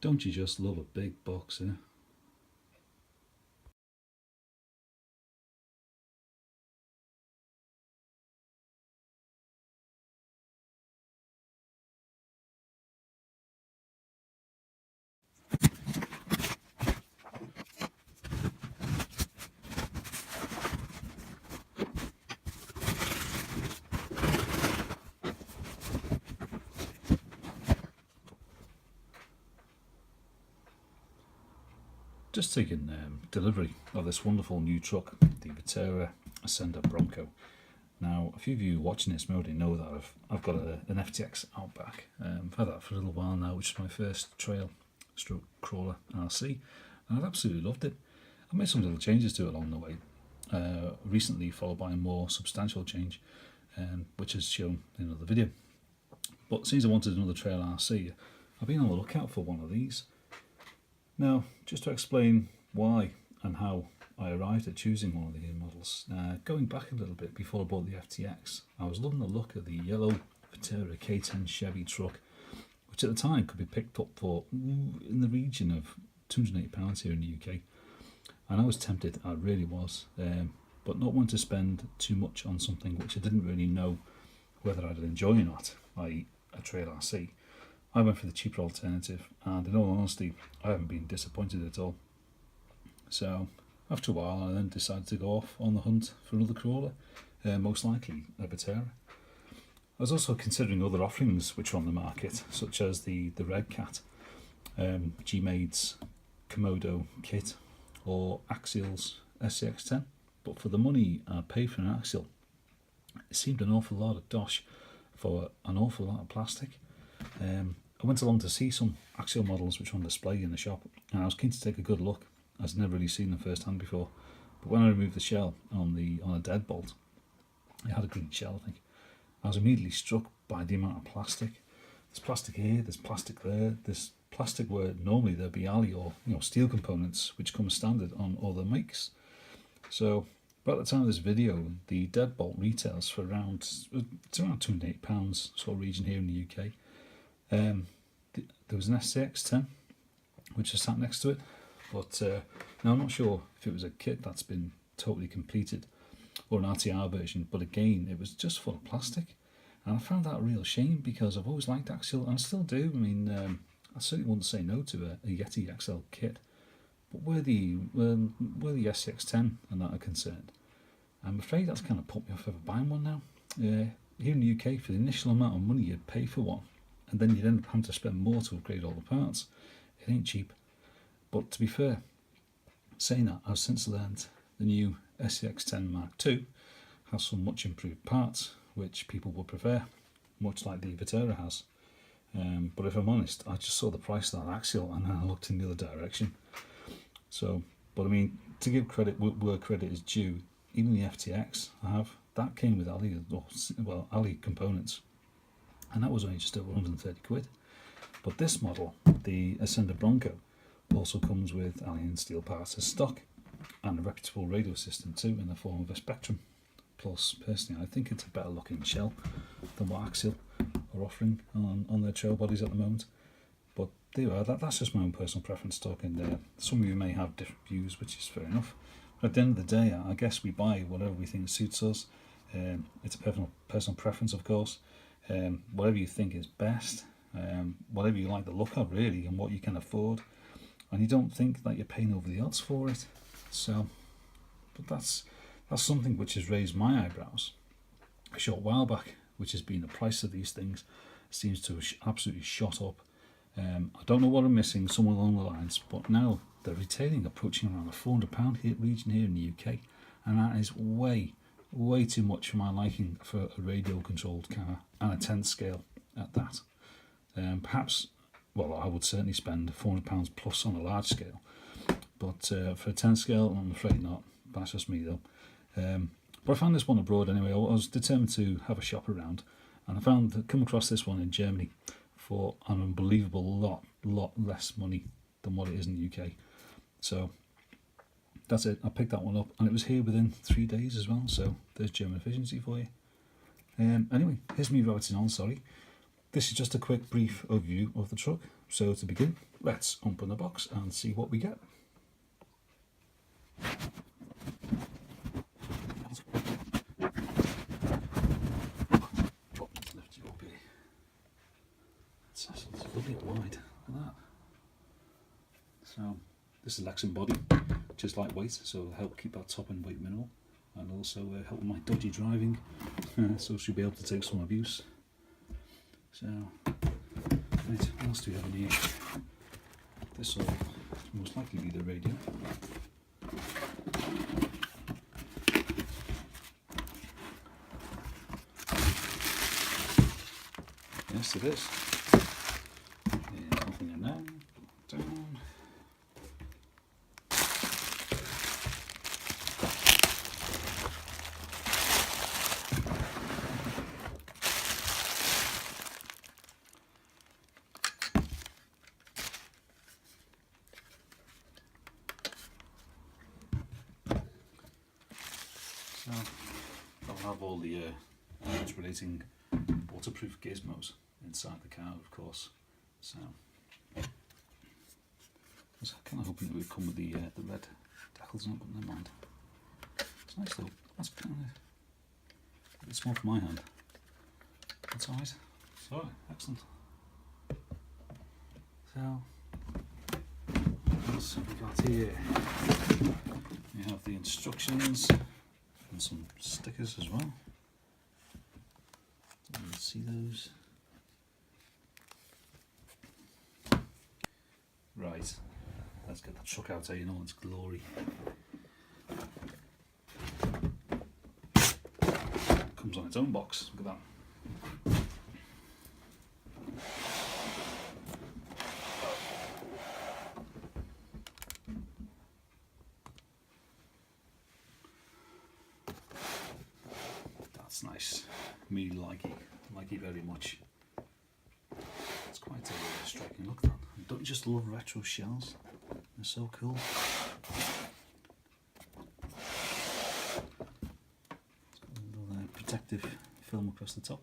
Don't you just love a big box, eh? Just taking delivery of this wonderful new truck, the Vaterra Bronco. Now, a few of you watching this may already know that I've got an FTX Outback. I've had that for a little while now, which is my first trail stroke crawler RC, and I've absolutely loved it. I've made some little changes to it along the way, recently followed by a more substantial change, which is shown in another video. But since I wanted another trail RC, I've been on the lookout for one of these. Now, just to explain why and how I arrived at choosing one of these models, going back a little bit before I bought the FTX, I was loving the look of the yellow Vaterra K10 Chevy truck, which at the time could be picked up for in the region of £280 here in the UK. And I was tempted, I really was, but not wanting to spend too much on something which I didn't really know whether I'd enjoy or not, i.e. a trail RC. I went for the cheaper alternative, and in all honesty, I haven't been disappointed at all. So, after a while, I then decided to go off on the hunt for another crawler, most likely a Vaterra. I was also considering other offerings which were on the market, such as the Red Cat, G-Made's Komodo kit, or Axial's SCX10. But for the money I paid for an Axial, it seemed an awful lot of dosh for an awful lot of plastic. I went along to see some Axial models which were on display in the shop, and I was keen to take a good look, as I'd never really seen them firsthand before. But when I removed the shell on a deadbolt, it had a green shell, I think, I was immediately struck by the amount of plastic. There's plastic here, there's plastic there, there's plastic where normally there'd be alley or steel components which come standard on other makes. So by the time of this video, the deadbolt retails for around £280 sort of region here in the UK. There was an SCX10 which was sat next to it, but now I'm not sure if it was a kit that's been totally completed or an RTR version, but again it was just full of plastic, and I found that a real shame because I've always liked Axial and I still do. I mean, I certainly wouldn't say no to a Yeti XL kit, but where the SCX10 and that are concerned, I'm afraid that's kind of put me off ever buying one now. Here in the UK, for the initial amount of money you'd pay for one, and then you'd end up having to spend more to upgrade all the parts, it ain't cheap. But to be fair, saying that, I've since learned the new SCX10 Mark II has some much improved parts which people would prefer, much like the Vaterra has. But if I'm honest, I just saw the price of that Axial and then I looked in the other direction. So, but I mean, to give credit where credit is due, even the FTX I have, that came with alley components, and that was only just over 130 quid. But this model, the Ascender Bronco, also comes with alien steel parts as stock, and a reputable radio system too in the form of a Spectrum. Plus, personally, I think it's a better looking shell than what Axial are offering on their trail bodies at the moment. But there you are, that's just my own personal preference talking there. Some of you may have different views, which is fair enough. But at the end of the day, I guess we buy whatever we think suits us. It's a personal preference, of course. Whatever you think is best, whatever you like the look of really, and what you can afford, and you don't think that you're paying over the odds for it. So, but that's something which has raised my eyebrows a short while back, which has been the price of these things seems to have absolutely shot up. I don't know what I'm missing, somewhere along the lines, but now they're retailing approaching around the £400 region here in the UK, and that is way too much for my liking for a radio controlled car, and a 10 scale at that. Perhaps, well, I would certainly spend £400 plus on a large scale, but for a 10 scale, I'm afraid not. That's just me though. But I found this one abroad anyway. I was determined to have a shop around, and I come across this one in Germany for an unbelievable lot less money than what it is in the UK. So that's it. I picked that one up, and it was here within 3 days as well. So there's German efficiency for you. Anyway, here's me rabbiting on. Sorry. This is just a quick brief overview of the truck. So to begin, let's open the box and see what we get. Let's lift you up here. It's lovely and wide. Look at that. So this is Lexan body, just lightweight, so it'll help keep that top end weight minimal, and also help with my dodgy driving, so she'll be able to take some abuse. So, right, what else do we have in here? This will most likely be the radio. Yes, it is. There's nothing in there. Down. So I'll have all the relating waterproof gizmos inside the car, of course. So I was kind of hoping it would come with the red decals on it, but never mind. It's nice though. That's kind of a bit small for my hand. That's alright. So excellent. So what else have we got here? We have the instructions and some stickers as well. You can see those. Right, let's get the truck out there in all its glory. Comes on its own box, look at that. That's nice. Me like it very much. It's quite a striking look, that. Don't you just love retro shells? They're so cool. It's got a little protective film across the top.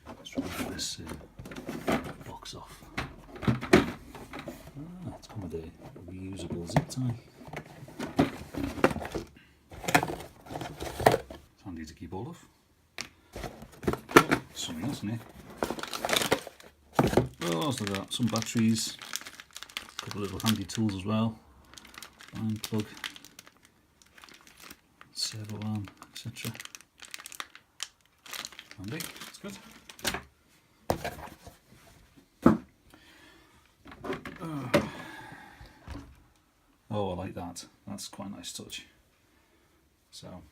Let's try and get this box off. It's come with a reusable zip tie. It's handy to keep hold of. Oh, something else in here. Oh, so got some batteries, a couple of little handy tools as well, line plug, servo arm, etc. Handy, that's good. Oh, I like that. That's quite a nice touch. So,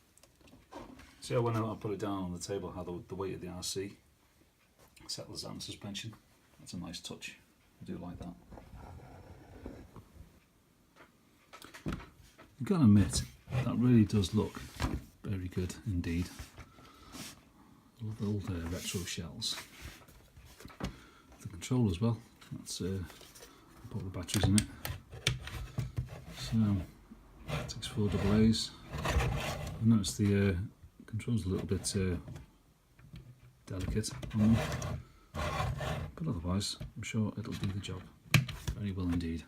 see how when I put it down on the table, how the weight of the RC settles down the suspension. That's a nice touch. I do like that. You've got to admit, that really does look very good indeed. I love the old retro shells. The control as well. That's put the batteries in it. So it takes 4 AA's. I noticed the controls a little bit delicate on them. But otherwise, I'm sure it'll do the job very well indeed.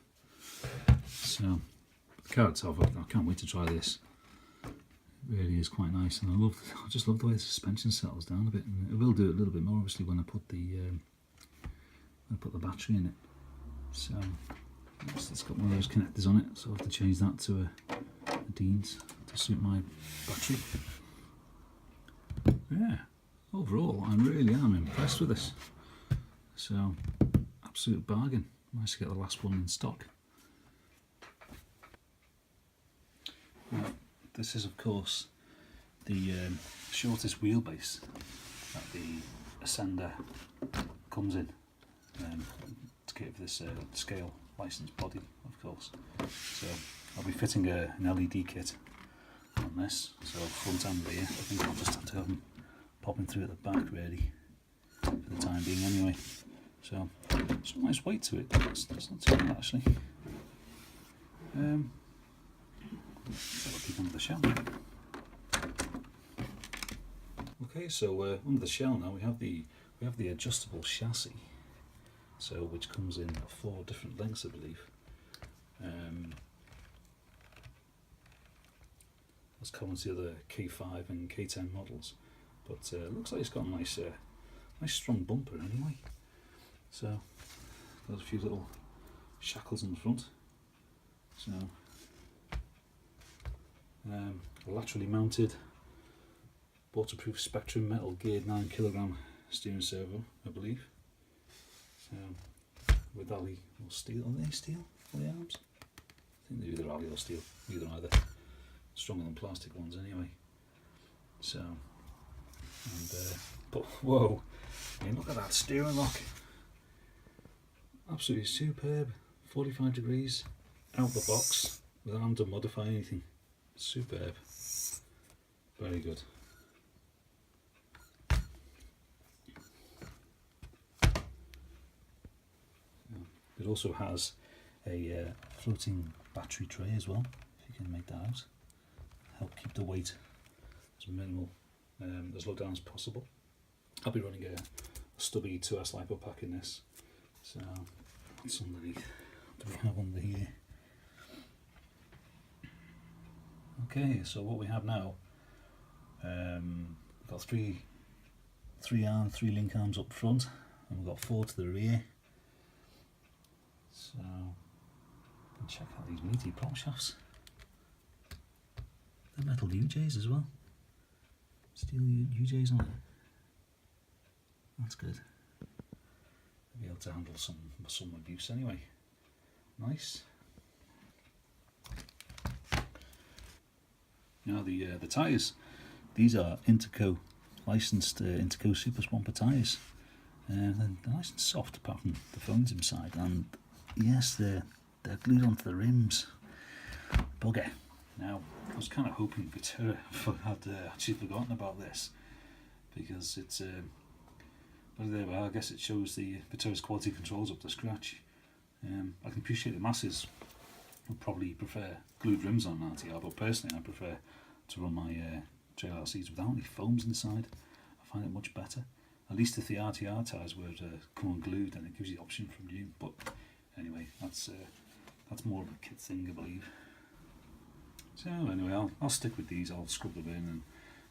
So, the car itself, I can't wait to try this. It really is quite nice, and I just love the way the suspension settles down a bit. And it will do it a little bit more, obviously, when I put the battery in it. So, it's got one of those connectors on it, so I have to change that to a Dean's to suit my battery. Yeah, overall, I really am impressed with this. So, absolute bargain. Nice to get the last one in stock. Now, this is of course the shortest wheelbase that the Ascender comes in, to give this scale licensed body, of course. So I'll be fitting an LED kit on this, so front and rear. I think I'll just have to have them popping through at the back really, for the time being anyway. So it's a nice weight to it. That's not too bad actually. So I'll keep under the shell. Okay, so under the shell now we have the adjustable chassis so which comes in 4 different lengths, I believe. As common as the other K5 and K10 models, but it looks like it's got a nice strong bumper anyway. So there's a few little shackles on the front. So laterally mounted waterproof Spectrum metal geared 9 kg steering servo, I believe. With alloy or steel. Are they steel for the arms? I think they're either alloy or steel, either. Stronger than plastic ones anyway. So, but whoa, I mean, look at that steering lock. Absolutely superb. 45 degrees out the box without having to modify anything. Superb. Very good. It also has a floating battery tray as well, if you can make that out. Help keep the weight as minimal, as low down as possible. I'll be running a stubby 2S LiPo pack in this. So what's underneath? What do we have under here? Okay, so what we have now, we've got three link arms up front, and we've got 4 to the rear. So you can check out these meaty prop shafts. They're metal UJs as well. Steel UJs on it. That's good. They'll be able to handle some abuse anyway. Nice. Now the tyres. These are Interco licensed Interco Super Swamper tyres. They're nice and soft apart from the foams inside, and yes, they're glued onto the rims. Bugger. Now, I was kind of hoping Vaterra had actually forgotten about this, because it's well, I guess it shows the Vaterra's quality controls up to scratch. I can appreciate the masses would probably prefer glued rims on an RTR, but personally I prefer to run my trail RCs without any foams inside. I find it much better. At least if the RTR tyres were to come unglued, then it gives you the option from new. But anyway, that's more of a kit thing, I believe. So anyway, I'll stick with these. I'll scrub them in and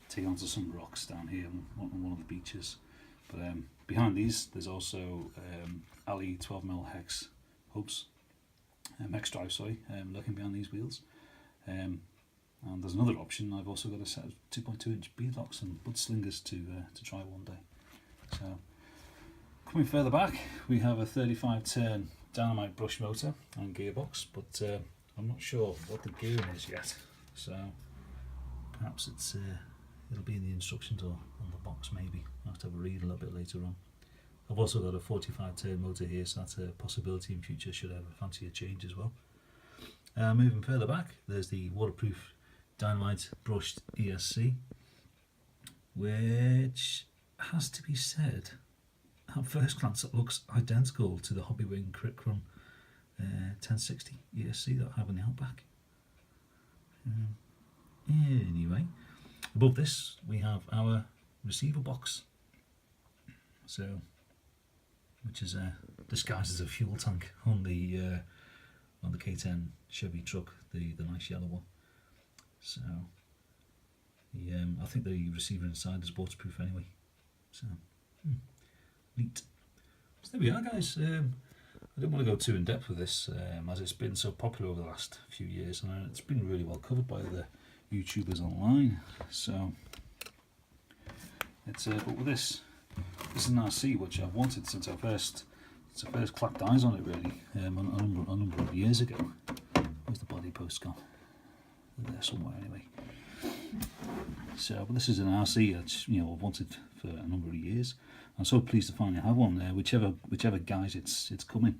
take onto some rocks down here on one of the beaches. But behind these, there's also Ali 12mm hex hubs, hex drive, sorry, lurking behind these wheels. And there's another option. I've also got a set of 2.2-inch beadlocks and bud slingers to try one day. So coming further back, we have a 35 turn Dynamite brush motor and gearbox, but I'm not sure what the gearing is yet, so perhaps it'll be in the instructions or on the box maybe. I'll have to have a read a little bit later on. I've also got a 45 turn motor here, so that's a possibility in future should I ever fancy a change as well. Moving further back, there's the waterproof Dynamite brushed ESC, which has to be said, at first glance it looks identical to the Hobbywing Critcron 1060 ESC that I have in the Outback. Anyway, above this we have our receiver box, so which is disguised as a fuel tank on the K10 Chevy truck, the nice yellow one. So I think the receiver inside is waterproof anyway. So neat. So there we are, guys. I don't want to go too in depth with this, as it's been so popular over the last few years, and it's been really well covered by the YouTubers online. So it's but with this is an RC which I've wanted since I first clapped eyes on it, really, a number of years ago. Where's the body post gone? There somewhere anyway. So, but this is an RC that I've wanted for a number of years. I'm so pleased to finally have one. Whichever guise it's coming.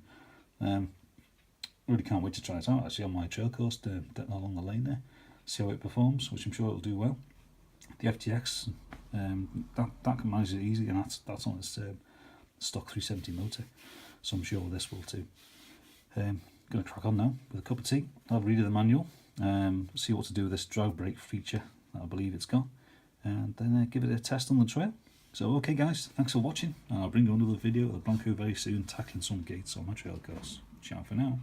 Really can't wait to try it out actually on my trail course along the lane there. See how it performs, which I'm sure it'll do well. The FTX that can manage it easy, and that's on its stock 370 motor. So I'm sure this will too. Going to crack on now with a cup of tea. I'll have a read of the manual. See what to do with this drive brake feature that I believe it's got, and then give it a test on the trail. So okay guys, thanks for watching, and I'll bring you another video of the Bronco very soon, tackling some gates on my trail course. Ciao for now.